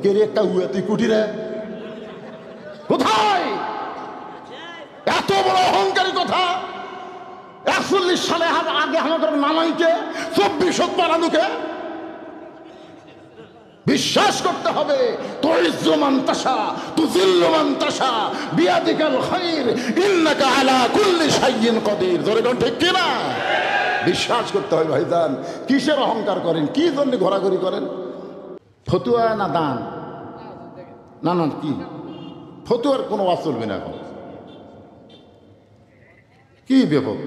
কে রে একটা উয়া তুই কুটিরে কোথায়? এত বড় অহংকারী কথা। 41 সালে আগে আমাদের নামাইকে 24 বানানোকে বিশ্বাস করতে হবে। তুইজ্জু মান তাশা তুযিল্লু মান তাশা বিয়াদিকাল খায়র ইন্নাকা আলা কুল্লি শাইইন কাদির। জোরে কোন ঠিক কি না? বিশ্বাস করতে হবে ভাইজান। কিসের অহংকার করেন? কি জন্য ঘোরাঘুরি করেন? ফতুয়া না দান? না না, কি ফতুয়ার কোনো ওয়াজ চলবে না এখন। কি ব্যাপক।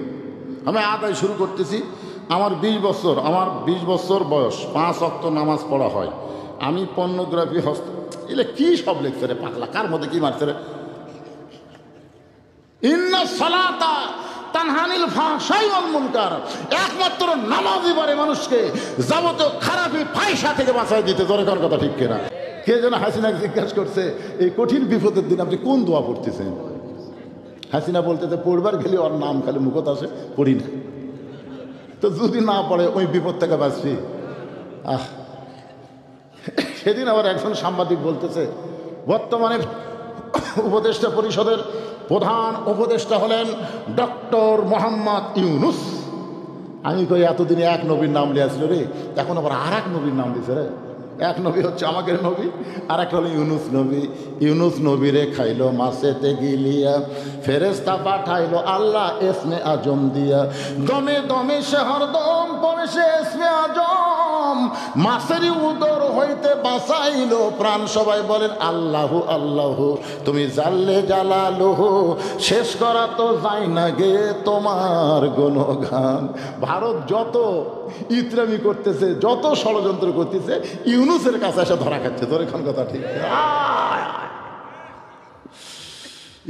আমি আদায় শুরু করতেছি। আমার 20 বছর বয়স, 5 ওয়াক্ত নামাজ পড়া হয়। আমি পর্নোগ্রাফি এলে কি সব লেখছে রে পাগলা, কার মধ্যে কি মারছে রে? ইন্না সালাতা তানহানিল ফাহশাই ওয়াল মুনকার। একমাত্র নামাজই পারে মানুষকে যাবতীয় খারাপি ফাহিশা থেকে বাঁচায় দিতে। জোরে কোন কথা ঠিক কিনা? কে যেন হাসিনাকে জিজ্ঞাসা করছে, এই কঠিন বিপদের দিন আপনি কোন দোয়া পড়তেছেন? হাসিনা বলতেছে, পড়বার গেলে ওর নাম খালি মুখত আসে, পড়ি না। তো যদি না পড়ে ওই বিপদ থেকে বাঁচবি। সেদিন আবার একজন সাংবাদিক বলতেছে, বর্তমানে উপদেষ্টা পরিষদের প্রধান উপদেষ্টা হলেন ডক্টর মোহাম্মদ ইউনুস। আমি কই এতদিনে এক নবীর নাম লিয়াছিল রে, এখন আবার আর এক নবীর নাম দিছে রে। এক নবী হচ্ছে আমাদের নবী, আর একটা হলো ইউনুস নবী। ইউনুস নবীরে খাইলো মাছেতে গিলিয়া, ফেরেস্তা পাঠাইলো আল্লাহ এসমে আজম দিয়া। দমে দমে সে হরদম পড়ে সে এসমে আজম, মাছেরই উদর হইতে বাঁচাইলো প্রাণ। সবাই বলেন আল্লাহু আল্লাহু, তুমি জাল্লে জালালুহু, শেষ করা তো যায় না গে তোমার গুণগান। ভারত যত ইতরামি করতেছে, যত ষড়যন্ত্র করতেছে, ইউনুসের কাছে এসে ধরা খাচ্ছে। তোর এখন কথা ঠিক।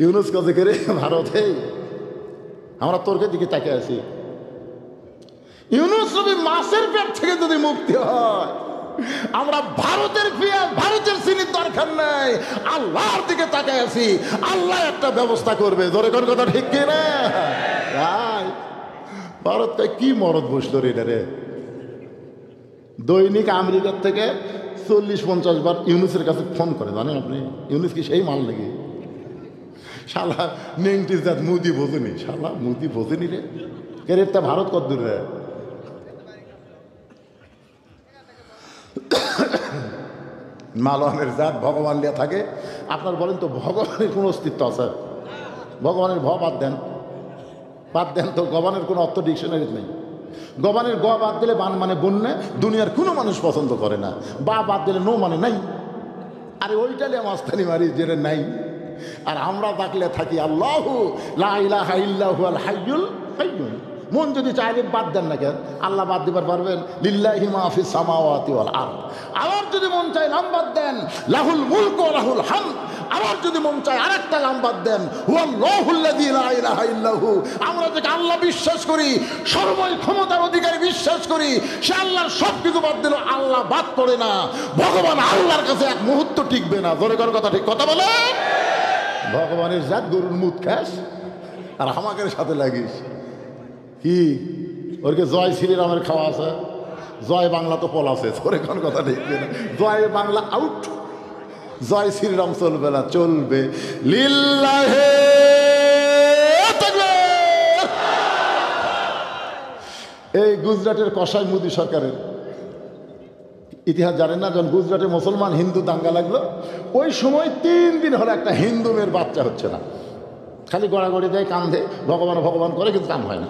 ইউনুস কাজে করে ভারতে আমরা তোরকে দিকে তাকে আছি। ইউনুস নবী মাছের পেট থেকে যদি মুক্তি হয়, আমরা ভারতের পেঁয়াজ ভারতের চিনির দরকার নাই, আল্লাহর দিকে তাকায় আছি। আল্লাহ একটা ব্যবস্থা করবে। ধরে কোন কথা ঠিক কিনা? ভারতকে কি মরদ বসলো রে এটা রে। দৈনিক আমেরিকার থেকে 40-50 বার ইউনুসের কাছে ফোন করে, জানেন আপনি? ইউনুস কি সেই মাল নাকি? শালা নেংটি জাত মুদি বোঝেনি, শালা মুদি বোঝেনি রে। তা ভারত কত দূর রে? মালনের জাত ভগবান লিয়া থাকে। আপনার বলেন তো ভগবানের কোনো অস্তিত্ব আছে? ভগবানের বাদ দেন, বাদ দেন তো। ভগবানের কোনো অর্থ ডিকশনারিতে নেই। গবানের গ বাদ দিলে বান মানে বন্যা, দুনিয়ার কোনো মানুষ পছন্দ করে না। বা বাদ দিলে নো মানে নাই। আরে ওইটালে মাস্তানি মারি যেটা নাই। আর আমরা ডাকলে থাকি আল্লাহু লা ইলাহা ইল্লাহু আল হাইয়ুল কাইয়্যুম। মন যদি চাইলে বাদ দেন না কেন? আল্লাহ বাদ দিবার পারবেন? লিল্লাহি মা ফিস সামাওয়াতি ওয়াল আরদ। আবার যদি মন চায় নাম বাদ দেন, লাহুল মুলক ওয়া লাহুল হামদ। আবার যদি মন চায় আরেকটা নাম বাদ দেন, হুয়াল্লাহুল্লাযী লা ইলাহা ইল্লাহু। আমরা যাকে আল্লাহ বিশ্বাস করি, সর্বই ক্ষমতার অধিকারী বিশ্বাস করি, সে আল্লাহর সব কিছু বাদ দিল, আল্লাহ বাদ পড়ে না। ভগবান আল্লাহর কাছে এক মুহূর্ত টিকবে না। জোরে কর কথা ঠিক কথা বলে। ভগবানের জাত গরুর মুখ খাস আর আমাদের সাথে লাগিস কি? ওরকে জয় শ্রীরামের খাওয়া আছে, জয় বাংলা তো পল আছে। তোর এখন কথা ঠিক না। জয় বাংলা আউট, জয় শ্রীরাম চলবে না, চলবে লিল্লাহে তাকবীর। এই গুজরাটের কসাই মোদী সরকারের ইতিহাস জানেন না? যখন গুজরাটে মুসলমান হিন্দু দাঙ্গা লাগলো, ওই সময় 3 দিন হলো একটা হিন্দু মেয়ের বাচ্চা হচ্ছে না। খালি গড়াগড়ি দেয়, কান্দে, ভগবান ভগবান করে, কিন্তু কাম হয় না।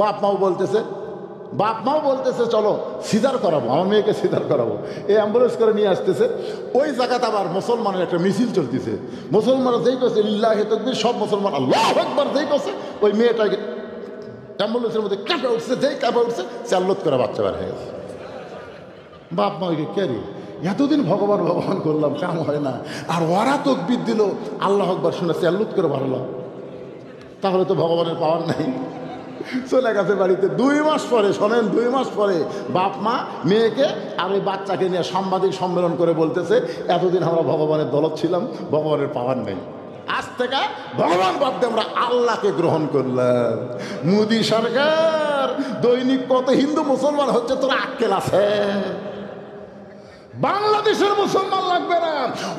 বাপ মাও বলতেছে চলো সিজার করাবো, আমার মেয়েকে সিজার করাবো। এই অ্যাম্বুলেন্স করে নিয়ে আসতেছে। ওই জায়গাতে আবার মুসলমানের একটা মিছিল চলতেছে। মুসলমানরা যেই করছে লিল্লাহি তাকবীর, সব মুসলমান আল্লাহু আকবার যেই করছে, ওই মেয়েটাকে অ্যাম্বুলেন্সের মধ্যে কাঁপে উঠছে। যেই কাঁপে উঠছে, চাল্লত করে বাচ্চা বার হয়ে গেছে। বাপ মা ওইকে কে রে, এতদিন ভগবান ভগবান করলাম, কাম হয় না, আর ওরা তকবীর দিল, আল্লাহ আকবার শুনে চাল্লত করে বাড়লাম। তাহলে তো ভগবানের পাওয়ার নাই। চলে গেছে বাড়িতে। 2 মাস পরে, শোনেন, 2 মাস পরে বাপ মা মেয়েকে আর ওই বাচ্চাকে নিয়ে সাংবাদিক সম্মেলন করে বলতেছে, এতদিন আমরা ভগবানের দলত ছিলাম, ভগবানের পাওয়ার নেই। আজ থেকে ভগবান বাদ দিয়ে আমরা আল্লাহকে গ্রহণ করলাম। মোদী সরকার দৈনিক কত হিন্দু মুসলমান হচ্ছে, তোর আক্কেল আছে? বাংলাদেশের মুসলমান লাগবে না,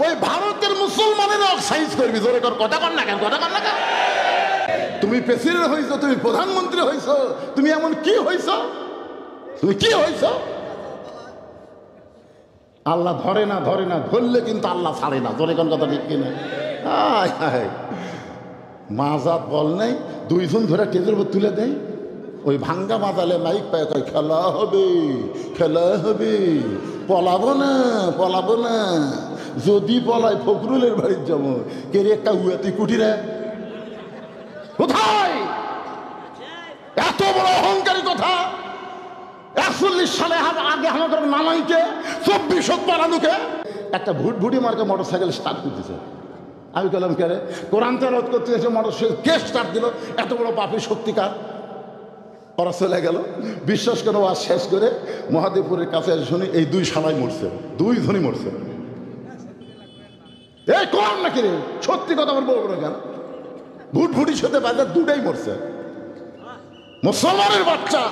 ওই ভারতের মুসলমানের অক্সাইজ করবি। জোরে কর, কথা কর না কেন, কথা কর না কেন? তুমি প্রেসিডেন্ট হইছো, তুমি প্রধানমন্ত্রী হইছো, তুমি এমন কি হইছো? তুমি কি হইছো? আল্লাহ ধরে না, ধরে না, ধরলে কিন্তু আল্লাহ ছাড়ে না। জোরে কোন কথা ঠিক কিনা? মাজাত বল নাই, দুইজন ধরে টেজের উপর তুলে দেয়, ওই ভাঙ্গা মাজালে মাইক পায়, কয় খেলা হবে, খেলা হবে, পলাবো না, পলাবো না, যদি পলাই ফখরুলের বাড়ির যাবো। কে রে একটা উয়াতি কুটিরা কোথায়? এত বড় অহংকারী কথা! 41 সালে আগে আমাদের নানাইকে 24 পালানুকে একটা ভুটভুটি মার্কে মোটরসাইকেল স্টার্ট করতেছে। আমি বললাম কে রে? কোরআন তেলাওয়াত করতে এসে মোটরসাইকেল কে স্টার্ট দিল? এত বড় পাপী শক্তিকার। ওরা চলে গেল। বিশ্বাস করে ওয়াজ শেষ করে মহাদেবপুরের কাছে শুনি এই দুই শালাই মরছে, দুই ধনী মরছে। এই কোরআন নাকি রে? সত্যি কথা আমার বলবো না কেন? ভুটভুটির সাথে বাজার দুটাই মরছে। মুসলমানের বাচ্চা,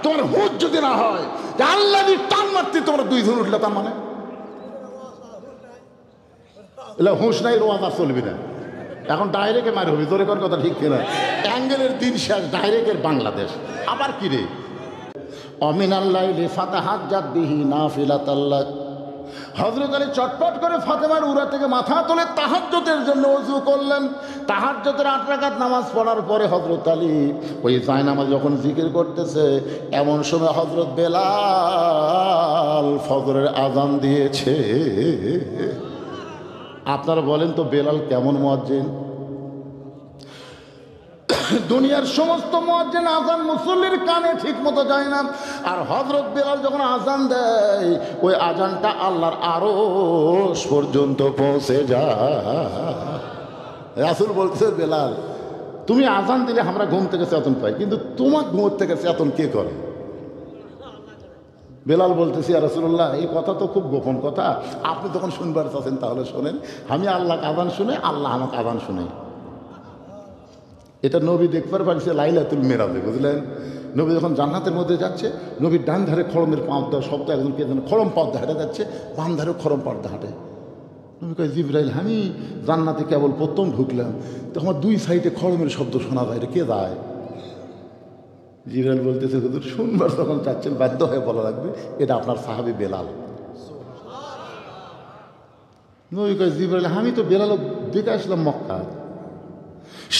তোমার হুঁশ যদি না হয়, আল্লাহ টান মারতে তোমরা দুই ধন উঠলে, তার মানে এলা হুঁশ নাই, রোয়াজ আর চলবি না। এখন ডাইরেক্টে মার হবি। তোর কথা ঠিক কিনা? অ্যাঙ্গেলের দিন শেষ, ডাইরেক্টের বাংলাদেশ। আবার কি রে? অমিনাল্লাইলি ফাতাহাজ্জাত বিহি নাফিলাতাল্লাহ। হযরত আলী চটপট করে ফাতেমার উরা থেকে মাথা তুলে তাহাজ্জুদের জন্য ওযু করলেন। তাহাজ্জুদের 8 রাকাত নামাজ পড়ার পরে হযরত আলী ওই জায়নামাজ যখন জিকির করতেছে, এমন সময় হযরত বেলাল ফজরের আযান দিয়েছে। আপনারা বলেন তো বেলাল কেমন মুয়াজ্জিন? দুনিয়ার সমস্ত মুয়াজ্জিন আযান মুসল্লির কানে ঠিক মতো যায় না, আর হযরত বেলাল যখন আযান দেয়, ওই আযানটা আল্লাহর আরশ পর্যন্ত পৌঁছে যায়। রাসূল বলছে, বেলাল তুমি আযান দিলে আমরা ঘুম থেকে চেতন পাই, কিন্তু তোমার ঘুম থেকে চেতন কে করে? বেলাল বলতেছি, ইয়া রাসূলুল্লাহ, এই কথা তো খুব গোপন কথা, আপনি যখন শুনবার চাচ্ছেন তাহলে শোনেন। আমি আল্লাহকে আযান শুনে, আল্লাহ আমাকে আযান শুনে। এটা নবী দেখবার পারছে লাইলাতুল মেরাজে, বুঝলেন? নবী যখন জান্নাতের মধ্যে যাচ্ছে, নবীর ডান ধারে খড়মের পাওয়া শব্দ, একজন কে যেন খড়ম পর্দা হেঁটে যাচ্ছে, বাম ধারে খড়ম পর্দা হাঁটে। নবী কয়, জিবরাইল, আমি জান্নাতে কেবল প্রথম ঢুকলাম, তো আমার দুই সাইডে খড়মের শব্দ শোনা যায়, এটা কে যায়? জিবরাইল বলতেছে, হুজুর শুনবার যখন চাচ্ছেন বাধ্য হয়ে বলা লাগবে, এটা আপনার সাহাবী বেলাল। নবী কয়, জিবরাইল, আমি তো বেলাল দেখে আসলাম মক্কা।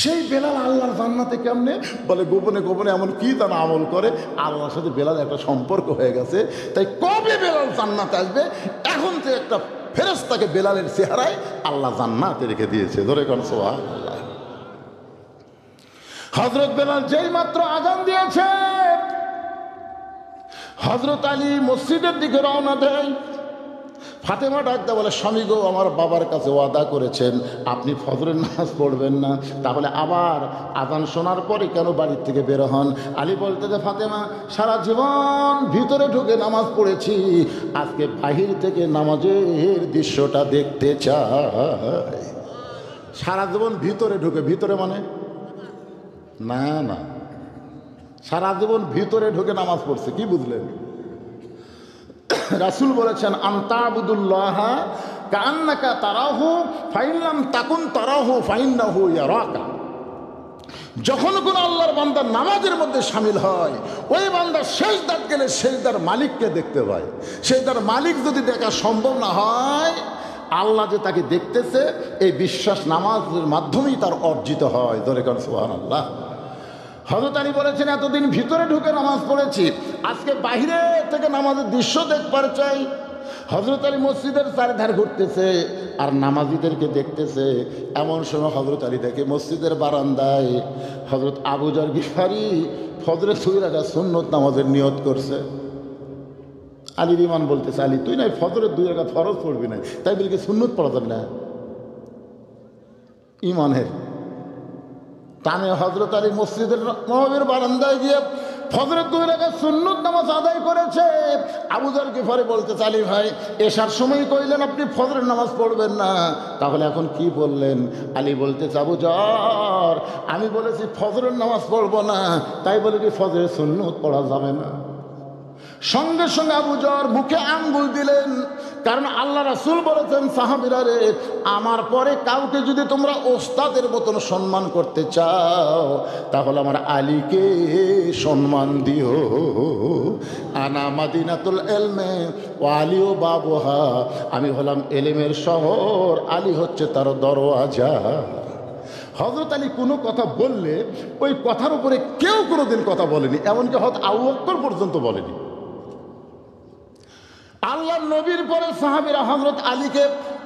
সেই বেলাল আল্লাহর জান্নাতে কেমনে? বলে গোপনে গোপনে এমন কি তারা আমল করে, আল্লাহর সাথে বেলাল একটা সম্পর্ক হয়ে গেছে। তাই কবে বেলাল জান্নাতে আসবে, এখন তো একটা ফেরেশতাকে বেলালের চেহারায় আল্লাহ জান্নাতে রেখে দিয়েছে। ধরে কোন সুবহানাল্লাহ। হযরত বেলাল যেই মাত্র আযান দিয়েছে, হযরত আলী মসজিদের দিকে রওনা দেয়। ফাতেমা ডাকতে বলে, স্বামী গো, আমার বাবার কাছে ওয়াদা করেছেন আপনি ফজরের নামাজ পড়বেন না, তাহলে আবার আযান শোনার পরে কেন বাড়ির থেকে বের হন? আলী বলতে যে, ফাতেমা, সারা জীবন ভিতরে ঢুকে নামাজ পড়েছি, আজকে বাহির থেকে নামাজের দৃশ্যটা দেখতে চাই। সারা জীবন ভিতরে ঢুকে, ভিতরে মানে না না, সারা জীবন ভিতরে ঢুকে নামাজ পড়ছে, কি বুঝলেন? রাসূল বলেছেন, আনতাবুদুল্লাহ কান্নাকা তারাহু ফাইন লাম তাকুন তারাহু ফাইন্নাহু ইয়ারাকা। যখন কোন আল্লাহর বান্দা নামাজের মধ্যে শামিল হয়, ওই বান্দা সেজদাত গেলে সেজদার মালিককে দেখতে পায়। সেজদার মালিক যদি দেখা সম্ভব না হয়, আল্লাহ যে তাকে দেখতেছে, এই বিশ্বাস নামাজের মাধ্যমেই তার অর্জিত হয়। ধরে কর সুবহানাল্লাহ। হযরত আলী বলেছেন, এতদিন ভিতরে ঢুকে নামাজ পড়েছি, আজকে বাহিরে থেকে নামাজের দৃশ্য দেখবার চাই। হযরত আলী মসজিদের চারিধার ঘুরতেছে আর নামাজিদেরকে দেখতেছে। এমন সময় হযরত আলী দেখে মসজিদের বারান্দায় হযরত আবু যর গিফারি ফজরের 2 রাকাত সুন্নত নামাজের নিয়ত করছে। আলীর ইমান বলতেছে, আলী তুই নাই ফজরের 2 রাকাত ফরজ পড়বি না, তাই বলি কি সুন্নত পড়া যাবে না? ইমানের টানে হযরত আলী মসজিদের নববীর বারান্দায় গিয়ে ফজরের 2 রাকাত সুন্নত নামাজ আদায় করেছে। আবু যর গিফারি বলতে, আলী ভাই, এশার সময় কইলেন আপনি ফজরের নামাজ পড়বেন না, তাহলে এখন কি বললেন? আলী বলতে, আবু যর, আমি বলেছি ফজরের নামাজ পড়বো না, তাই বলে কি ফজরের সুন্নত পড়া যাবে না? সঙ্গে সঙ্গে আবু যর মুখে আঙ্গুল দিলেন, কারণ আল্লাহ রাসূল বলেছেন, সাহাবীরা রে, আমার পরে কাউকে যদি তোমরা ওস্তাদের মতন সম্মান করতে চাও তাহলে আমার আলীকে সম্মান দিও। আনা মাদিনাতুল ইলমে ওয়া আলিউ বাবুহা, আমি হলাম এলেমের শহর, আলী হচ্ছে তার দরওয়াজা। হযরত আলী কোনো কথা বললে ওই কথার উপরে কেউ কোনোদিন কথা বলেনি, এমনকি হযরত আবু বকর পর্যন্ত বলেনি। আল্লাহ নবীর পরে সাহাবীরা হযরত আলীকে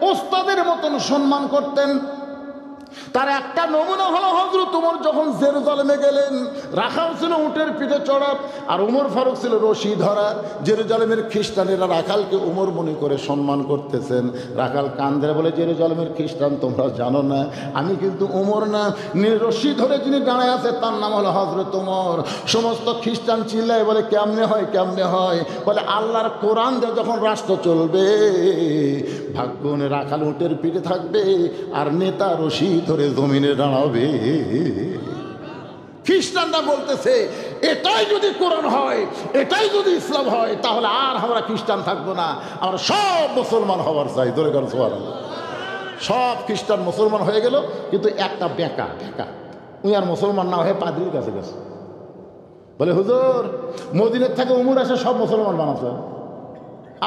ওস্তাদের মতন সম্মান করতেন। তার একটা নমুনা হলো হযরত ওমর যখন জেরুজালেমে গেলেন, রাখাল ছিল উটের পিঠে চড়া আর ওমর ফারুক ছিল রশি ধরা। জেরুজালেমের খ্রিস্টানেরা রাখালকে ওমর মনে করে সম্মান করতেছেন। রাখাল কান ধরে বলে, জেরুজালেমের খ্রিস্টান তোমরা জানো না, আমি কিন্তু ওমর না, রশি ধরে যিনি দাঁড়ায় আছে তার নাম হলো হযরত ওমর। সমস্ত খ্রিস্টান চিল্লায় বলে, কেমনে হয় কেমনে হয়? বলে, আল্লাহর কোরআন দিয়ে যখন রাষ্ট্র চলবে, ভাগ্যনে রাখাল উটের পিঠে থাকবে আর নেতা রশি ধরে জমিনে দাঁড়াবে। খ্রিস্টানরা বলতেছে, এটাই যদি কোরআন হয়, এটাই যদি ইসলাম হয়, তাহলে আর আমরা খ্রিস্টান থাকবো না, আমরা সব মুসলমান হওয়ার চাই। ধরে কারণ সব খ্রিস্টান মুসলমান হয়ে গেল, কিন্তু একটা বেকা উনি আর মুসলমান না হয়ে পাদ্রীর কাছে গেছে। বলে, হুজুর, মদিনার থেকে উমর আসে সব মুসলমান বানাচ্ছে,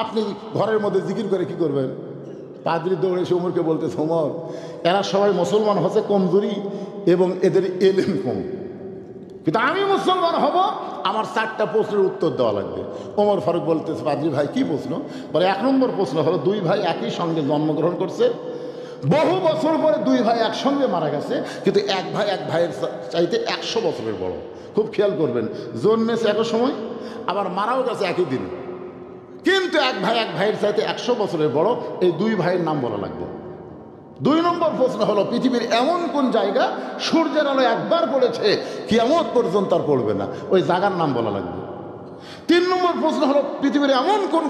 আপনি ঘরের মধ্যে জিকির করে কি করবেন? পাদ্রী দৌড়ে এসে উমরকে বলতেছে, ওমর, এরা সবাই মুসলমান হচ্ছে কমজোরি এবং এদের এলেম কম, কিন্তু আমি মুসলমান হব, আমার 4টা প্রশ্নের উত্তর দেওয়া লাগবে। ওমর ফারুক বলতেছে, পাদ্রী ভাই কি প্রশ্ন? বলে, 1 নম্বর প্রশ্ন হলো, 2 ভাই একই সঙ্গে জন্মগ্রহণ করছে, বহু বছর পরে 2 ভাই একসঙ্গে মারা গেছে, কিন্তু এক ভাই এক ভাইয়ের চাইতে 100 বছরের বড়। খুব খেয়াল করবেন, জন্মেছে একই সময়, আবার মারাও গেছে একই দিন, কিন্তু এক ভাই এক ভাইয়ের চাইতে 100 বছরের বড়। এই 2 ভাইয়ের নাম বলা লাগবে। 2 নম্বর প্রশ্ন হলো, পৃথিবীর এমন কোন জায়গা সূর্যের আলো একবার পড়েছে কিয়ামত পর্যন্ত আর পড়বে না, ওই জায়গার নাম বলা লাগবে। 3 নম্বর প্রশ্ন হলো, পৃথিবীর এমন কোন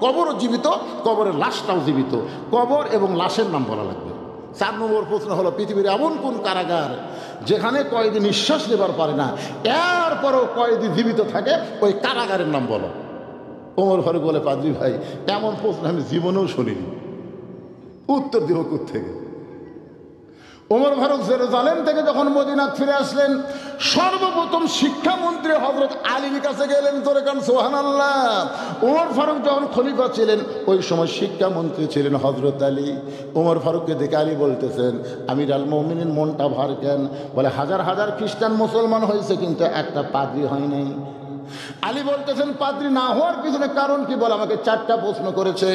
কবরও জীবিত, কবরের লাশটাও জীবিত, কবর এবং লাশের নাম বলা লাগবে। 4 নম্বর প্রশ্ন হলো, পৃথিবীর এমন কোন কারাগার যেখানে কয়েদি নিঃশ্বাস নেবার পারে না, এরপরও কয়েদি জীবিত থাকে, ওই কারাগারের নাম বলো। ওমর ফারুক বলে, পাদ্রী ভাই, এমন প্রশ্ন আমি জীবনেও শুনিনি, উত্তর দিব কোত্থেকে? ওমর ফারুক জেরুজালেম থেকে যখন মদিনা ফিরে আসলেন, সর্বপ্রথম শিক্ষামন্ত্রী হযরত আলীর কাছে গেলেন। তোরে কান সুবহানাল্লাহ। ওমর ফারুক যখন খলিফা ছিলেন, ওই সময় শিক্ষামন্ত্রী ছিলেন হযরত আলী। ওমর ফারুককে দেখে আলী বলতেছেন, আমির আল মুমিনিন, মনটা ভার কেন? বলে, হাজার হাজার খ্রিস্টান মুসলমান হয়েছে, কিন্তু একটা পাদ্রী হয় নাই। আলী বলতেছেন, পাদ্রী না হওয়ার পিছনে কারণ কি? বলে, আমাকে 4টা প্রশ্ন করেছে,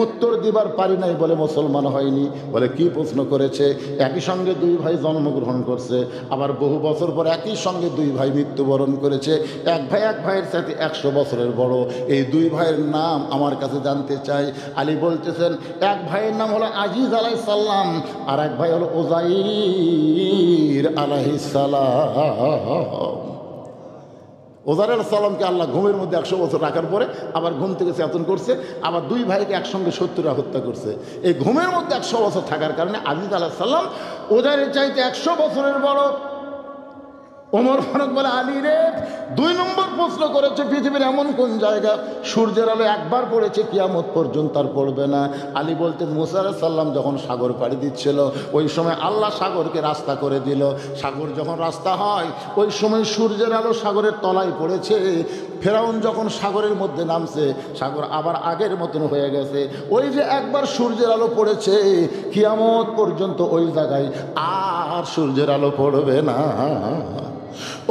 উত্তর দিবার পারি নাই বলে মুসলমান হয়নি। বলে, কি প্রশ্ন করেছে? একই সঙ্গে 2 ভাই জন্মগ্রহণ করছে, আবার বহু বছর পর একই সঙ্গে 2 ভাই মৃত্যুবরণ করেছে, এক ভাই এক ভাইয়ের সাথে 100 বছরের বড়। এই 2 ভাইয়ের নাম আমার কাছে জানতে চাই। আলী বলতেছেন, এক ভাইয়ের নাম হলো আজিজ আলাইহিস সালাম, আর এক ভাই হলো উযাইর আলাইহিস সালাম। ওজার আলাইহিস সালামকে আল্লাহ ঘুমের মধ্যে 100 বছর রাখার পরে আবার ঘুম থেকে চেতন করছে, আবার 2 ভাইকে একসঙ্গে 70 হত্যা করছে। এই ঘুমের মধ্যে 100 বছর থাকার কারণে আজিজ আলাইহিস সালাম ওজারের চাইতে 100 বছরের বড়। ওমর ফারুক বলে, আলী রে, 2 নম্বর প্রশ্ন করেছে, পৃথিবীর এমন কোন জায়গা সূর্যের আলো একবার পড়েছে কিয়ামত পর্যন্ত আর পড়বে না? আলী বলতেন, মুসা আলাইহিস সালাম যখন সাগর পাড়ি দিচ্ছিল, ওই সময় আল্লাহ সাগরকে রাস্তা করে দিল। সাগর যখন রাস্তা হয়, ওই সময় সূর্যের আলো সাগরের তলায় পড়েছে। ফেরাউন যখন সাগরের মধ্যে নামছে, সাগর আবার আগের মতন হয়ে গেছে। ওই যে একবার সূর্যের আলো পড়েছে, কিয়ামত পর্যন্ত ওই জায়গায় আর সূর্যের আলো পড়বে না।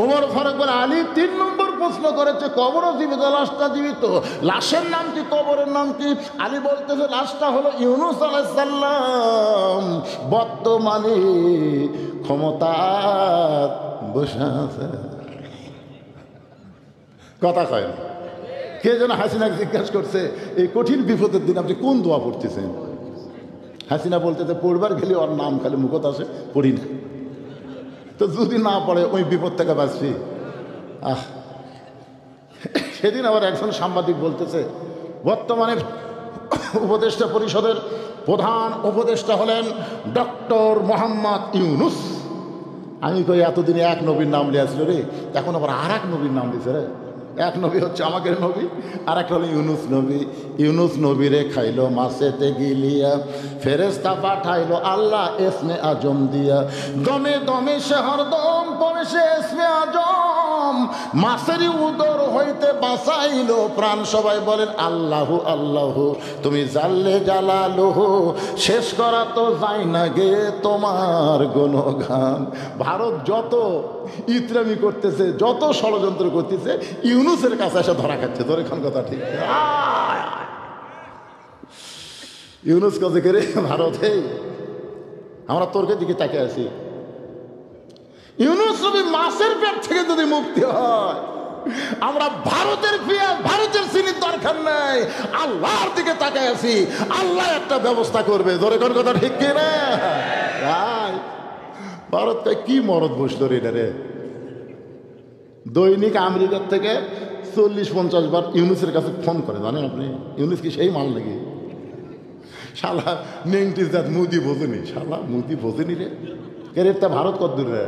ওমর ফারুক বলে, আলী 3 নম্বর প্রশ্ন করেছে, কবরও জীবিত, লাশটা জীবিত, লাশের নাম কি, কবরের নাম কি? আলী বলতেছে, লাশটা হলো ইউনুস আলাইহিস সালাম, বর্তমানে ক্ষমতা বসে আছে। কথা কয় না। কে যেন হাসিনাকে জিজ্ঞাসা করছে, এই কঠিন বিপদের দিন আপনি কোন দোয়া পড়তেছেন? হাসিনা বলতেছে, পড়বার গেলে ওর নাম খালি মুখত আসে, পড়ি না। তো যদি না পড়ে ওই বিপদ থেকে বাঁচছি। সেদিন আবার একজন সাংবাদিক বলতেছে, বর্তমানে উপদেষ্টা পরিষদের প্রধান উপদেষ্টা হলেন ডক্টর মোহাম্মদ ইউনুস। আমি কই, এতদিনে এক নবীর নাম লিয়েছিল রে, এখন আবার আর এক নবীর নাম দিছে রে। এক নবী হচ্ছে আমাদের নবী, আর একটা হলো ইউনুস নবী। ইউনুস নবীরে খাইলো মাছেতে গিলিয়া, ফেরেশতা পাঠাইলো আল্লাহ এসমে আজম দিয়া। দমে দমে সে হরদম পড়ে সে এসমে আজম, মাছেরই উদর হইতে বাঁচাইলো প্রাণ। সবাই বলেন আল্লাহু আল্লাহু, তুমি জাল্লে জালালুহু, শেষ করা তো যায় না গে তোমার গুণগান। ভারত যত ইতরামি করতেছে, যত ষড়যন্ত্র করতেছে, ইউনুসের কাছে এসে ধরা খাচ্ছে। তোর এখন কথা ঠিক, ইউনুস কাজে করে ভারতে আমরা তোরকে দিকে তাকে আছি। ইউনুস নবী মাছের পেট থেকে যদি মুক্তি হয়, আমরা ভারতের পেঁয়াজ ভারতের চিনির দরকার নাই, আল্লাহর দিকে তাকায় আছি। আল্লাহ একটা ব্যবস্থা করবে। ধরে কোন কথা ঠিক কিনা? ভারতকে কি মরদ বসলো রে এটা রে। দৈনিক আমেরিকার থেকে 40-50 বার ইউনুসের কাছে ফোন করে, জানেন আপনি? ইউনুস কি সেই মাল নাকি? শালা নেংটিস জাত মুদি বোঝেনি, শালা মুদি বোঝেনি রে। তা ভারত কত দূর রে?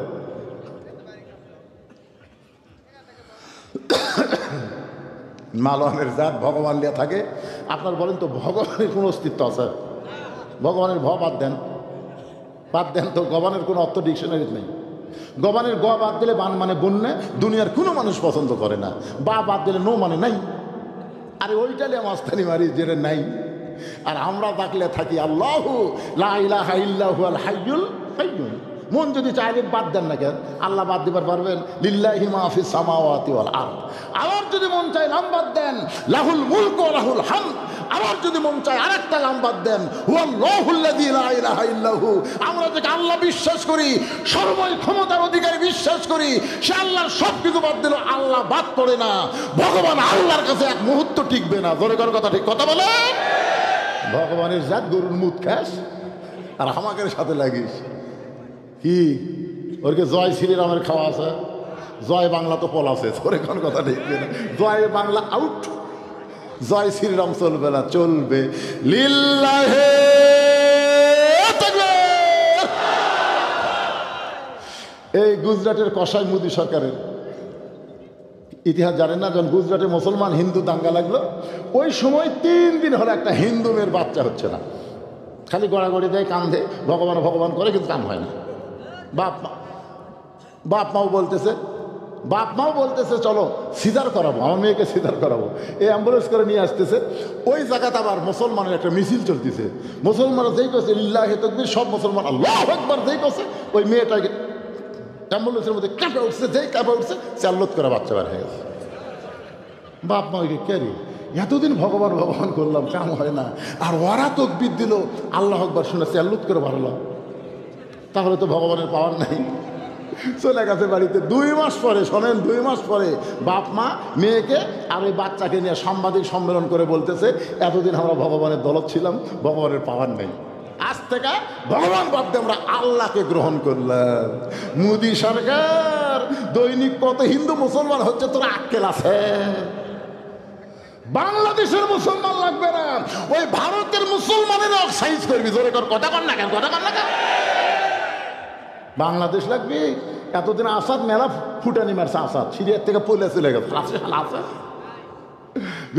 মালনের জাত ভগবান লিয়া থাকে। আপনার বলেন তো ভগবানের কোনো অস্তিত্ব আছে? ভগবানের ভ বাদ দেন, বাদ দেন তো। গবানের কোনো অর্থ ডিকশনারিতে নেই। গবানের গ বাদ দিলে বান মানে বন্যা, দুনিয়ার কোনো মানুষ পছন্দ করে না। বা বাদ দিলে নো মানে নাই। আরে ওইটালে মাস্তানি মারি যেটা নাই। আর আমরা ডাকলে থাকি আল্লাহু লা ইলাহা ইল্লাহু আল হাইয়ুল কাইয়্যুম। মন যদি চাইলে বাদ দেন না কেন? আল্লাহ বাদ দিবার পারবেন? লিল্লাহি মা ফিস সামাওয়াতি ওয়াল আরদ। আবার যদি মন চায় নাম বাদ দেন, লাহুল মুলক ওয়া লাহুল হামদ। আবার যদি মন চায় আরেকটা নাম বাদ দেন, হুয়াল্লাহুল্লাযী লা ইলাহা ইল্লাহু। আমরা যে আল্লাহ বিশ্বাস করি, সর্বই ক্ষমতার অধিকারী বিশ্বাস করি, সে আল্লাহর সব কিছু বাদ দিল, আল্লাহ বাদ পড়ে না। ভগবান আল্লাহর কাছে এক মুহূর্ত টিকবে না। জোরে কর কথা, ঠিক কথা বলে। ভগবানের জাত গরুর মুখ খাস আর আমাদের সাথে লাগিস কি? ওরকে জয় শ্রীরামের খাওয়া আছে, জয় বাংলা তো পল আছে। তোর এখন কথা ঠিক না। জয় বাংলা আউট, জয় শ্রীরাম চলবে না, চলবে লিল্লাহে তাকবীর। এই গুজরাটের কসাই মোদী সরকারের ইতিহাস জানেন না? যখন গুজরাটে মুসলমান হিন্দু দাঙ্গা লাগলো, ওই সময় 3 দিন হলো একটা হিন্দু মেয়ের বাচ্চা হচ্ছে না। খালি গড়াগড়ি দেয়, কান্দে, ভগবান ভগবান করে, কিন্তু কাম হয় না। বাপ মাও বলতেছে চলো সিজার করাবো, আমার মেয়েকে সিজার করাবো। এই অ্যাম্বুলেন্স করে নিয়ে আসতেছে। ওই জায়গাতে আবার মুসলমানের একটা মিছিল চলতেছে। মুসলমানরা যেই করছে লিল্লাহি তাকবীর, সব মুসলমান আল্লাহু আকবার যেই করছে, ওই মেয়েটাকে অ্যাম্বুলেন্সের মধ্যে কাঁপে উঠছে। যেই কাঁপে উঠছে, চাল্লত করে বাচ্চা বার হয়ে গেছে। বাপ মা ওইকে কে রে, এতদিন ভগবান ভগবান করলাম, কাম হয় না, আর ওরা তকবীর দিল, আল্লাহ আকবার শুনে চাল্লত করে বাড়লাম। তাহলে তো ভগবানের পাওয়ার নাই। চলে গেছে বাড়িতে। 2 মাস পরে, শোনেন, 2 মাস পরে বাপ মা মেয়েকে আর ওই বাচ্চাকে নিয়ে সাংবাদিক সম্মেলন করে বলতেছে, এতদিন আমরা ভগবানের দলত ছিলাম, ভগবানের পাওয়ার নেই। আজ থেকে ভগবান বাদ দিয়ে আমরা আল্লাহকে গ্রহণ করলাম। মোদী সরকার দৈনিক কত হিন্দু মুসলমান হচ্ছে, তোর আক্কেল আছে? বাংলাদেশের মুসলমান লাগবে না, ওই ভারতের মুসলমানের অক্সাইজ করবি। জোরে কর কথা, কর না কেন, কথা কর না কেন? বাংলাদেশ লাগবে। এতদিন আসাদ মেলা ফুটানি মারছে, আসাদ সিরিয়ার থেকে পলে চলে গেছে।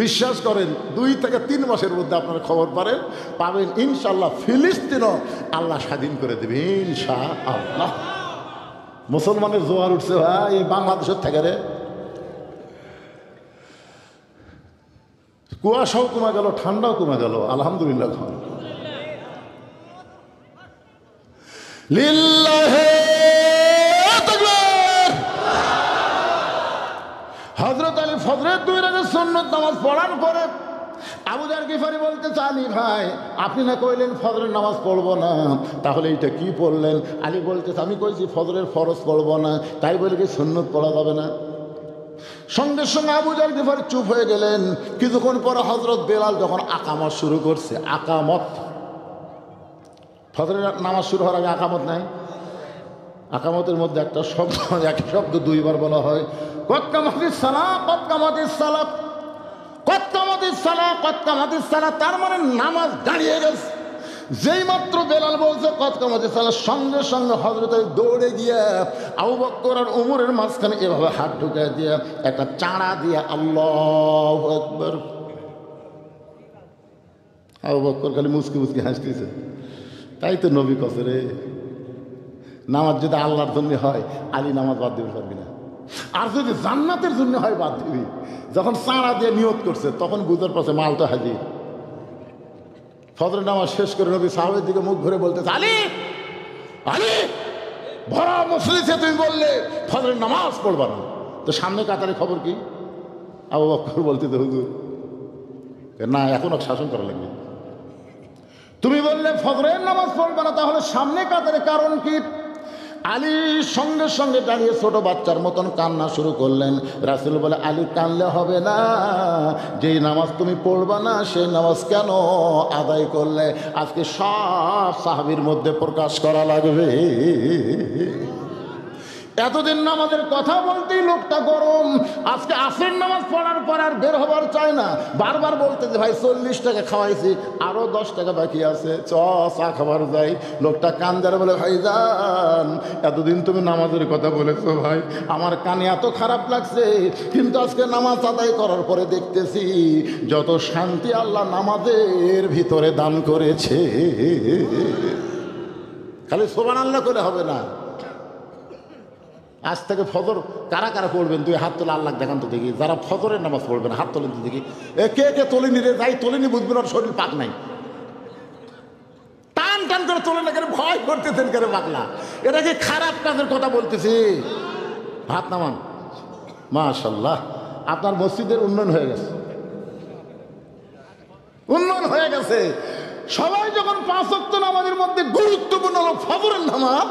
বিশ্বাস করেন 2 থেকে 3 মাসের মধ্যে আপনারা খবর পাবেন ইনশাআল্লাহ। ফিলিস্তিনও আল্লাহ স্বাধীন করে দেবে ইনশাআল্লাহ। মুসলমানের জোয়ার উঠছে ভাই এই বাংলাদেশের থেকে রে। কুয়াশাও কমে গেল, ঠান্ডাও কমে গেল, আলহামদুলিল্লাহ। লিল্লাহে তাকবীর। হযরত আলী ফজরের 2 রাকাত সুন্নত নামাজ পড়ার পরে আবু যার গিফারি বলতে চানি, ভাই আপনি না কইলেন ফজরের নামাজ পড়বো না, তাহলে এইটা কি পড়লেন? আলী বলতে, আমি কইছি ফজরের ফরজ পড়বো না, তাই বলে কি সুন্নত পড়া যাবে না? সঙ্গে সঙ্গে আবু যার গিফারি চুপ হয়ে গেলেন। কিছুক্ষণ পরে হযরত বেলাল যখন আকামত শুরু করছে, আকামত, ফজরের নামাজ শুরু হওয়ার আগে আকামত নাই? আকামতের মধ্যে একটা শব্দ, এক শব্দ 2 বার বলা হয়, কদ কামাতিস সালাহ, কদ কামাতিস সালাহ, কদ কামাতিস সালাহ, কদ কামাতিস সালাহ। তার মানে নামাজ দাঁড়িয়ে গেছে। যেই মাত্র বেলাল বলছে কত কামাতে সালার, সঙ্গে সঙ্গে হযরত দৌড়ে গিয়ে আবু বকর আর ওমরের মাঝখানে এভাবে হাত ঢুকিয়ে দিয়ে একটা চাড়া দিয়ে আল্লাহু আকবার। আবু বকর খালি মুচকি মুচকি হাসতেছে। তাই তো নবী কছে রে, নামাজ যদি আল্লাহর জন্য হয় আলী নামাজ বাদ দিতে পারবি না, আর যদি জান্নাতের জন্য হয় বাদ দিবি। যখন চাঁড়া দিয়ে নিয়ত করছে তখন বুঝার পাশে মালটা হাজির। ফজরের নামাজ শেষ করে নবী সাহাবের দিকে মুখ ঘুরে বলতেছে, আলী আলী ভরা মসজিদে তুমি বললে ফজরের নামাজ পড়বা না, তো সামনে কাতারে খবর কি? আবু বকর বলতেছে, হুজুর না এখনো শাসন করা লাগবে। তুমি বললে ফজরের নামাজ পড়বে না, তাহলে সামনে কাতারে কারণ কি? আলী সঙ্গে সঙ্গে দাঁড়িয়ে ছোট বাচ্চার মতন কান্না শুরু করলেন। রাসূল বলে, আলী কানলে হবে না, যেই নামাজ তুমি পড়বা না সেই নামাজ কেন আদায় করলে? আজকে সব সাহাবীর মধ্যে প্রকাশ করা লাগবে। এতদিন নামাজের কথা বলতেই লোকটা গরম, আজকে আসরের নামাজ পড়ার পর আর বের হবার চায় না। বারবার বলতে যে ভাই 40 টাকা খাওয়াইছি, আরো 10 টাকা বাকি আছে, চা খাবার যাই। লোকটা কান ধরে বলে, ভাইজান এতদিন তুমি নামাজের কথা বলেছো ভাই, আমার কানে এত খারাপ লাগছে, কিন্তু আজকে নামাজ আদায় করার পরে দেখতেছি যত শান্তি আল্লাহ নামাজের ভিতরে দান করেছে। খালি সুবহানাল্লাহ করে হবে না। আজ থেকে ফজর কারা কারা পড়বেন? তুই হাত তোলা, আল্লাহ দেখান তো দেখি। যারা ফজরের নামাজ পড়বেন হাত তোলেন তো দেখি। কে কে তোলেনি রে? যাই তোলেনি বুঝবেন ওর শরীর পাক নাই। টান টান করে তোলে না কেন? ভয় করতেছেন কেন পাগলা? এটা কি খারাপ কাজের কথা বলতেছি? হাত নামান। মাশাআল্লাহ, আপনার মসজিদের উন্নয়ন হয়ে গেছে, উন্নয়ন হয়ে গেছে। সবাই যখন 5 ওয়াক্ত নামাজের মধ্যে গুরুত্বপূর্ণ হলো ফজরের নামাজ,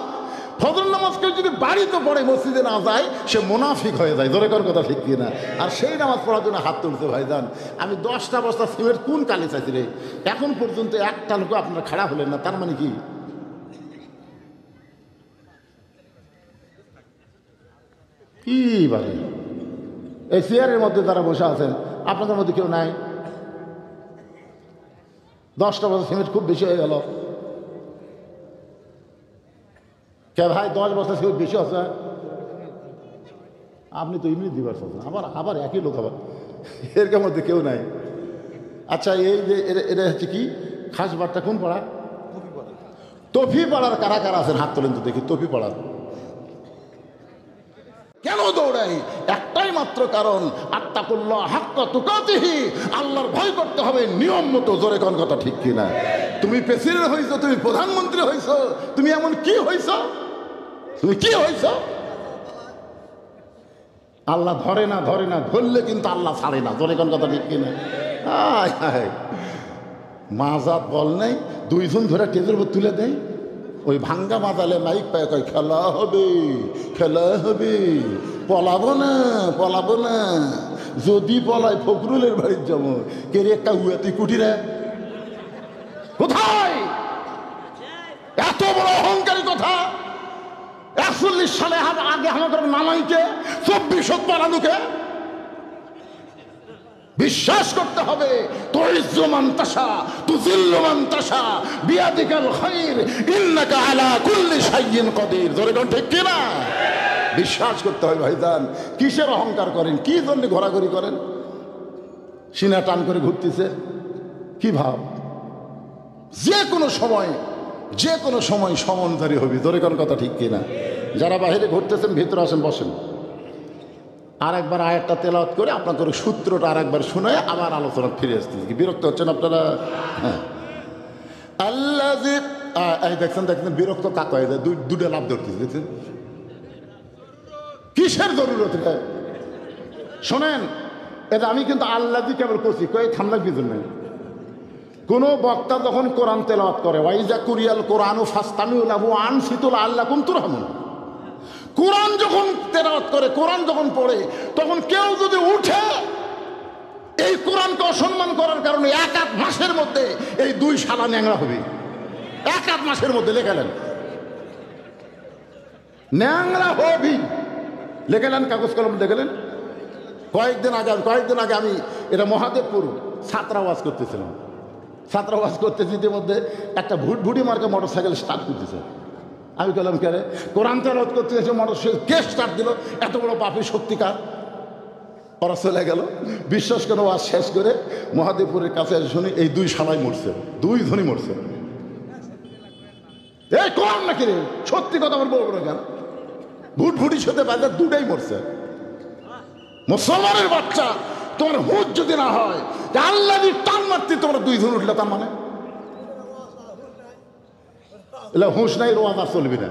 ফজর নামাজ কেউ যদি বাড়িতে পড়ে মসজিদে না যায় সে মুনাফিক হয়ে যায়। জোরে কর কথা ঠিক কিনা? আর সেই নামাজ পড়ার জন্য হাত তুলছে। ভাইজান আমি 10টা বস্তা সিমেন্ট কোন কালে চাইছি রে, এখন পর্যন্ত একটা লোক আপনারা খাড়া হলেন না, তার মানে কি? কি বলে এই চেয়ারের মধ্যে যারা বসে আছেন আপনাদের মধ্যে কেউ নাই? 10টা বস্তা সিমেন্ট খুব বেশি হয়ে গেল কে ভাই? 10 বছর সে বেশি আছে। আপনি তো এমনি দিবার চাচ্ছেন, আবার একই লোক, আবার এর মধ্যে কেউ নাই। আচ্ছা এই যে এটা হচ্ছে কি খাস বারটা কোন পাড়া? তফি পাড়ার কারা কারা আছেন হাত তোলেন তো দেখি। তফি পাড়ার কেন দৌড়াই? একটাই মাত্র কারণ, আত্তাকুল্লাহ হাক্কা তুকাতিহি, আল্লাহর ভয় করতে হবে নিয়ম মতো। জোরে কোন কথা ঠিক কিনা? তুমি প্রেসিডেন্ট হইছো, তুমি প্রধানমন্ত্রী হইছো, তুমি এমন কি হইছো? তুমি কি হইছো? আল্লাহ ধরে না, ধরে না, ধরলে কিন্তু আল্লাহ ছাড়ে না। জোরে কোন কথা ঠিক কিনা? মাজাত বল নাই, 2 জন ধরে টেজের উপর তুলে দেয়, ওই ভাঙ্গা মাজালে মাইক পায় কয় খেলা হবে, খেলা হবে, পলাবো না, পলাবো না। যদি পলায় ফখরুলের বাড়ির যাবো। কে রে একটা উয়াতি কুটিরা কোথায়? এত বড় অহংকারী কথা! 41 সালে আগে আমাদের নামাইকে 24 পালানুকে বিশ্বাস করতে হবে। তুইজ্জু মান তাশা তুযিল্লু মান তাশা বিয়াদিকাল খায়র ইন্নাকা আলা কুল্লি শাইইন কাদির। জোরে কোন ঠিক কি না? বিশ্বাস করতে হয় ভাইজান। কিসের অহংকার করেন? কি জন্য ঘোরাঘুরি করেন? সিনা টান করে ঘুরতেছে কি ভাব? যে কোনো সময় সমনধারী হবি। জোরে কোন কথা ঠিক কিনা? যারা বাইরে ঘুরতেছেন ভিতরে আসেন, বসেন। আর একবার আয়াতটা তেলাওয়াত করে আপনাদের সূত্রটা আর একবার শুনে আবার আলোচনা ফিরে আসতেছি। বিরক্ত হচ্ছেন আপনারা? হ্যাঁ, আল্লাহ দেখছেন বিরক্ত কাক হয়ে যায়, দুটো লাভ ধরতেছে। দেখছেন কিসের জরুরত? শোনেন, এটা আমি কিন্তু আল্লাহ কেবল করছি, কয়ে থামলার কি জন্য? কোন বক্তা যখন কোরআন তেলাওয়াত করে, ওয়াইজা কুরিয়াল কোরআনু ফাস্তামিউ লাহু আনসিতু লাআল্লাকুম তুরহামুন, কোরআন যখন তেলাওয়াত করে, কোরআন যখন পড়ে, তখন কেউ যদি উঠে এই কোরআনকে অসম্মান করার কারণে 1 মাসের মধ্যে এই 2 শালা ন্যাংরা হবে। 1 মাসের মধ্যে লেখালেন ন্যাংরা হবি, লেখালেন কাগজ কলম লেখালেন। কয়েকদিন আগে আমি এটা মহাদেবপুর ছাত্রাবাস করতেছিলাম। ছাত্রাবাস করতেছি, ইতিমধ্যে একটা ভুটভুটি মার্কা মোটর সাইকেল স্টার্ট করতেছে। আমি বললাম কে রে, কোরআন তেলাওয়াত করতে এসে মোটর সাইকেল কে স্টার্ট দিল? এত বড় পাপী শক্তিকার। ওরা চলে গেল। বিশ্বাস করে ওয়াজ শেষ করে মহাদেবপুরের কাছে এসে শুনি এই দুই শালাই মরছে, দুই ধনী মরছে। এই কোরআন নাকি রে? সত্যি কথা আমার বলবো না কেন? ভুটভুটির সাথে বাজার দুটাই মরছে। মুসলমানের বাচ্চা, তোমার হুঁশ যদি না হয় যে আল্লাহ টান মারতে তোমরা দুই ধন উঠলে, তার মানে হুঁশ নাই, রোয়াজ আর চলবি না।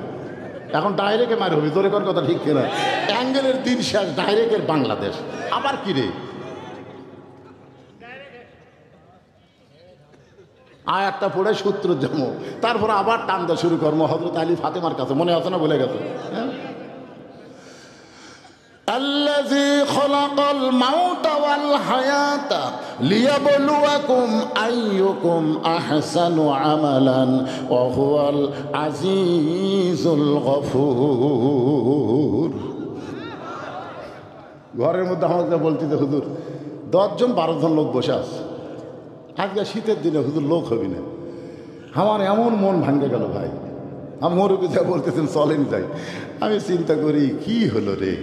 এখন ডাইরেক্টে মার হবি, তোর কোন কথা ঠিক কিনা? অ্যাঙ্গেলের দিন শেষ, ডাইরেক্টের বাংলাদেশ। আবার কি রে, আয়াতটা পড়ে সূত্র জমো, তারপর আবার টান দেওয়া শুরু করবো হযরত আলী ফাতেমার কাছে। মনে আছে না? বলে গেছে। আল্লাযী খালাকাল মাউতা ওয়াল হায়াতা লিয়াবলুয়াকুম আইয়ুকুম আহসানু আমালান ওয়া হুয়াল আজিজুল গফুর। ঘরের মধ্যে আমাকে বলতেছে হুজুর 10 জন 12 জন লোক বসে আছে, আজকে শীতের দিনে হুজুর লোক হবি না। আমার এমন মন ভাঙ্গে গেল ভাই। আমি মুরব্বি যা বলতেছেন চলেন যাই। আমি চিন্তা করি কি হলো রে,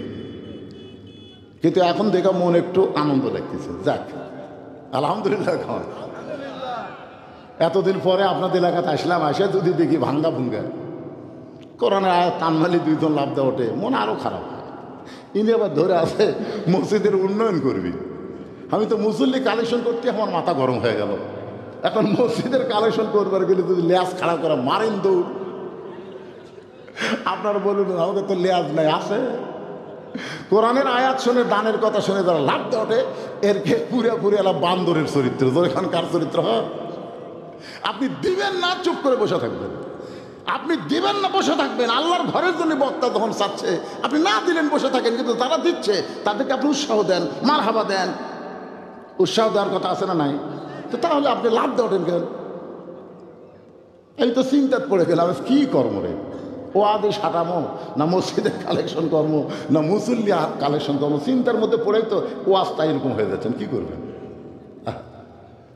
কিন্তু এখন দেখা মন একটু আনন্দ লাগতেছে। যাক আলহামদুলিল্লাহ। এতদিন পরে আপনাদের এলাকাতে আসলাম, আসে যদি দেখি ভাঙ্গা ভুঙ্গা কোরআনের আয়াত তানমালি 2 জন লাভ দেওয়া ওঠে, মন আরও খারাপ হয়। ইনি আবার ধরে আছে মসজিদের উন্নয়ন করবি। আমি তো মুসল্লি কালেকশন করতে আমার মাথা গরম হয়ে গেল। এখন মসজিদের কালেকশন করবার গেলে যদি লেজ খাড়া করে মারেন দৌড়। আপনারা বলুন আমাকে তো লেজ নাই, আছে। কোরআনের আয়াত শুনে, দানের কথা শুনে যারা লাভ দেওয়াটে, এরকে পুরে এলা বান্দরের চরিত্র। এখানকার চরিত্র হয় আপনি দিবেন না, চুপ করে বসে থাকবেন। আপনি দিবেন না, বসে থাকবেন। আল্লাহর ঘরের জন্য বক্তা যখন চাচ্ছে, আপনি না দিলেন বসে থাকেন, কিন্তু যারা দিচ্ছে তাদেরকে আপনি উৎসাহ দেন, মারহাবা দেন। উৎসাহ দেওয়ার কথা আছে না নাই? তো তাহলে আপনি লাভ দেওয়াটেন কেন? এই তো চিন্তাত পড়ে গেলাম, কি কর্ম রে? ও আদি সাটামো না মসজিদের কালেকশন কর্ম না মুসল্লি কালেকশন কর্ম, চিন্তার মধ্যে পড়েই তো ওয়াজটা এরকম হয়ে যাচ্ছেন। কি করবেন?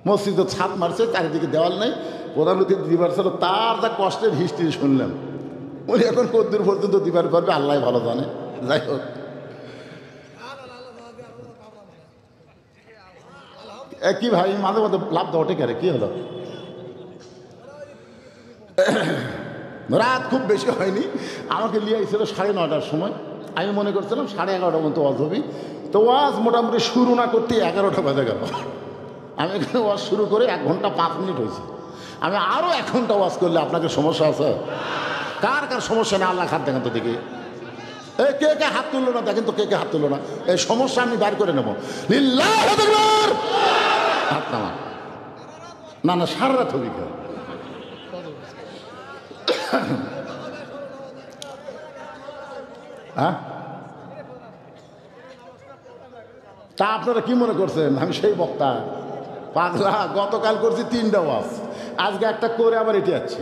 মসজিদে ছাদ মারছে, চারিদিকে দেওয়াল নেই, প্রধান অতিথি দিবার ছিল, তার যা কষ্টের হিস্ট্রি শুনলাম। উনি এখন কতদূর পর্যন্ত দিবার পারবে আল্লাহ ভালো জানে। যাই হোক, কি ভাই মাঝে মাঝে লাভ দেওয়াটে কেন? কি হলো? রাত খুব বেশি হয়নি, আমাকে নিয়ে এসেছিল 9:30টার সময়। আমি মনে করছিলাম 11:30 মতো ওয়াজ হবি। তো ওয়াজ মোটামুটি শুরু না করতে 11টা বাজে গেল। আমি এখানে ওয়াজ শুরু করে 1 ঘন্টা 5 মিনিট হয়েছে। আমি আরও 1 ঘন্টা ওয়াজ করলে আপনাকে সমস্যা আছে? কার কার সমস্যা নেই আল্লাহ খাত দেখেন তো দেখি। কে কে হাত তুললো না দেখেন তো, কে কে হাত তুললো না? এই সমস্যা আমি বার করে নেবো। হাত নামা। না না, সারা রাত হবি কেন? হ্যাঁ, তা আপনারা কি মনে করছেন আমি সেই বক্তা? পাগলা, গতকাল করছি 3টা ওয়াজ, আজকে একটা করে আবার এটি যাচ্ছি,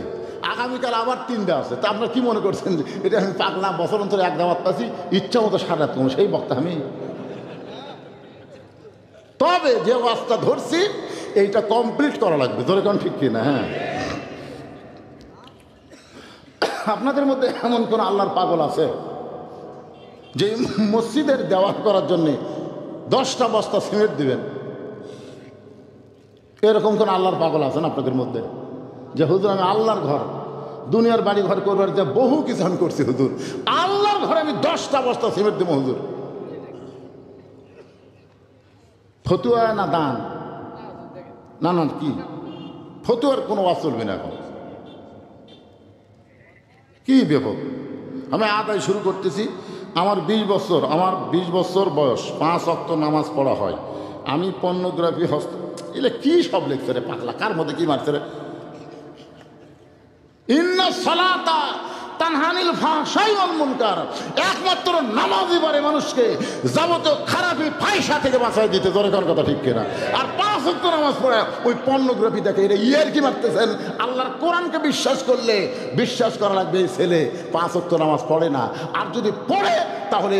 আগামীকাল আবার 3টা আছে। তা আপনারা কি মনে করছেন যে এটা আমি পাগলা, বছর অন্তরে 1 দাওয়াত পাচ্ছি, ইচ্ছা মতো সারা রাত কোনো সেই বক্তা আমি? তবে যে ওয়াজটা ধরছি এইটা কমপ্লিট করা লাগবে, ধরে কোন ঠিক কিনা? হ্যাঁ, আপনাদের মধ্যে এমন কোন আল্লাহর পাগল আছে যে মসজিদের দেওয়াল করার জন্যে 10টা বস্তা সিমেন্ট দিবেন? এরকম কোন আল্লাহর পাগল আছেন আপনাদের মধ্যে যে হুজুর আমি আল্লাহর ঘর, দুনিয়ার বাড়ি ঘর করবার যে বহু কিছু আমি করছি, হুজুর আল্লাহর ঘরে আমি 10টা বস্তা সিমেন্ট দেবো হুজুর? ফতুয়া না দান? না না, কি ফতুয়ার কোনো ওয়াজ চলবে না এখন। কি ব্যাপক! আমি আদায় শুরু করতেছি। আমার 20 বছর বয়স, 5 ওয়াক্ত নামাজ পড়া হয়। আমি পর্নোগ্রাফি এলে কি সব লিখছে রে পাগলা? কার মধ্যে কি মারছে রে? ইন্না সালাতা তানহানিল ফাহশাই ওয়াল মুনকার, একমাত্র নামাজই পারে মানুষকে যাবতীয় খারাপি ফাহিশা থেকে বাঁচাই দিতে। জোরে কোন কথা ঠিক কিনা? আর 5 ওয়াক্ত নামাজ পড়ে ওই পর্নোগ্রাফি দেখে, এটা ইয়ার কি মারতেছেন? আল্লাহর কোরআনকে বিশ্বাস করলে বিশ্বাস করা লাগবে এই ছেলে 5 ওয়াক্ত নামাজ পড়ে না, আর যদি পড়ে তাহলে